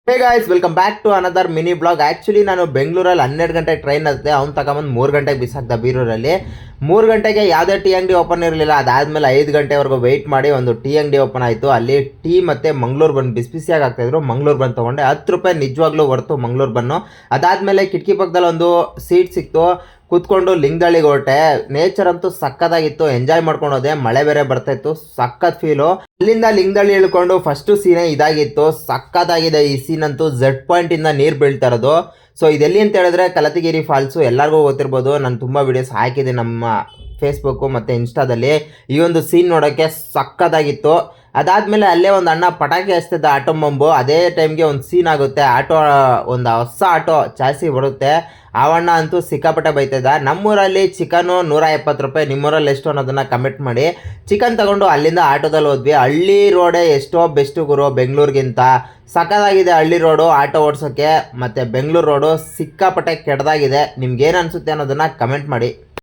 Hey guys, welcome back to another mini blog. Actually ನಾನು ಬೆಂಗಳೂರಲ್ಲಿ 12 ಗಂಟೆಗೆ ಟ್ರೈನ್ ಹತ್ತಿದೆ. ಅವ್ನು ತಗೊಂಬಂದು 3 ಗಂಟೆಗೆ ಬಿಸಾಕ್ದ ಬೀರೂರಲ್ಲಿ. 3 ಗಂಟೆಗೆ ಯಾವುದೇ ಟೀ ಅಂಗಡಿ ಓಪನ್ ಇರಲಿಲ್ಲ. ಅದಾದಮೇಲೆ 5 ಗಂಟೆವರೆಗೂ ವೆಯ್ಟ್ ಮಾಡಿ ಒಂದು ಟೀ ಅಂಗಡಿ ಓಪನ್ ಆಯಿತು. ಅಲ್ಲಿ ಟೀ ಮತ್ತು ಮಂಗಳೂರು ಬನ್ ಬಿಸಿ ಬಿಸಿಯಾಗಿ ಆಗ್ತಾಯಿದ್ರು. ಮಂಗಳೂರು ಬನ್ ತೊಗೊಂಡೆ. 10 ರೂಪಾಯಿ ನಿಜವಾಗ್ಲೂ ಹೊರ್ತು ಮಂಗಳೂರು ಬನ್ನು. ಅದಾದಮೇಲೆ ಕಿಟಕಿ ಪಕ್ಕದಲ್ಲಿ ಒಂದು ಸೀಟ್ ಸಿಕ್ತು. ಕೂತ್ಕೊಂಡು ಲಿಂಗದಳ್ಳಿಗೆ ಹೊರಟೆ. ನೇಚರ್ ಅಂತೂ ಸಕ್ಕತ್ತಾಗಿತ್ತು. ಎಂಜಾಯ್ ಮಾಡ್ಕೊಂಡು ಹೋದೆ. ಮಳೆ ಬೇರೆ ಬರ್ತಾಯಿತ್ತು. ಸಕ್ಕತ್ ಫೀಲು. ಅಲ್ಲಿಂದ ಲಿಂಗದಳ್ಳಿ ಇಳ್ಕೊಂಡು ಫಸ್ಟು ಸೀನೇ ಇದಾಗಿತ್ತು. ಸಕ್ಕತ್ತಾಗಿದೆ ಈ ಸೀನ್ ಅಂತೂ. ಝೆಡ್ ಪಾಯಿಂಟಿಂದ ನೀರು ಬೀಳ್ತಾ ಇರೋದು. ಸೊ ಇದೆಲ್ಲಿ ಅಂತ ಹೇಳಿದ್ರೆ ಕಲತಿಗಿರಿ ಫಾಲ್ಸು. ಎಲ್ಲರಿಗೂ ಗೊತ್ತಿರ್ಬೋದು. ನಾನು ತುಂಬ ವೀಡಿಯೋಸ್ ಹಾಕಿದೆ ನಮ್ಮ ಫೇಸ್ಬುಕ್ಕು ಮತ್ತು ಇನ್ಸ್ಟಾದಲ್ಲಿ. ಈ ಒಂದು ಸೀನ್ ನೋಡೋಕ್ಕೆ ಸಕ್ಕತ್ತಾಗಿತ್ತು. ಅದಾದಮೇಲೆ ಅಲ್ಲೇ ಒಂದು ಅಣ್ಣ ಪಟಾಕಿ ಹಚ್ತಿದ್ದ ಆಟೋ ಬಂಬು. ಅದೇ ಟೈಮ್ಗೆ ಒಂದು ಸೀನ್ ಆಗುತ್ತೆ. ಆಟೋ ಒಂದು ಹೊಸ ಆಟೋ ಚಾಸಿ ಬರುತ್ತೆ. ಆವಣ್ಣ ಅಂತೂ ಸಿಕ್ಕಾಪಟ್ಟೆ ಬೈತಿದ್ದ. ನಮ್ಮೂರಲ್ಲಿ ಚಿಕನು 170 ರೂಪಾಯಿ. ನಿಮ್ಮೂರಲ್ಲಿ ಎಷ್ಟು ಅನ್ನೋದನ್ನು ಕಮೆಂಟ್ ಮಾಡಿ. ಚಿಕನ್ ತಗೊಂಡು ಅಲ್ಲಿಂದ ಆಟೋದಲ್ಲಿ ಹೋದ್ವಿ. ಹಳ್ಳಿ ರೋಡೇ ಎಷ್ಟೋ ಬೆಸ್ಟು ಗುರು ಬೆಂಗಳೂರಿಗಿಂತ. ಸಕ್ಕತ್ತಾಗಿದೆ ಹಳ್ಳಿ ರೋಡು ಆಟೋ ಓಡಿಸೋಕ್ಕೆ. ಮತ್ತು ಬೆಂಗಳೂರು ರೋಡು ಸಿಕ್ಕಾಪಟ್ಟೆ ಕೆಟ್ಟದಾಗಿದೆ. ನಿಮ್ಗೇನು ಅನಿಸುತ್ತೆ ಅನ್ನೋದನ್ನು ಕಮೆಂಟ್ ಮಾಡಿ.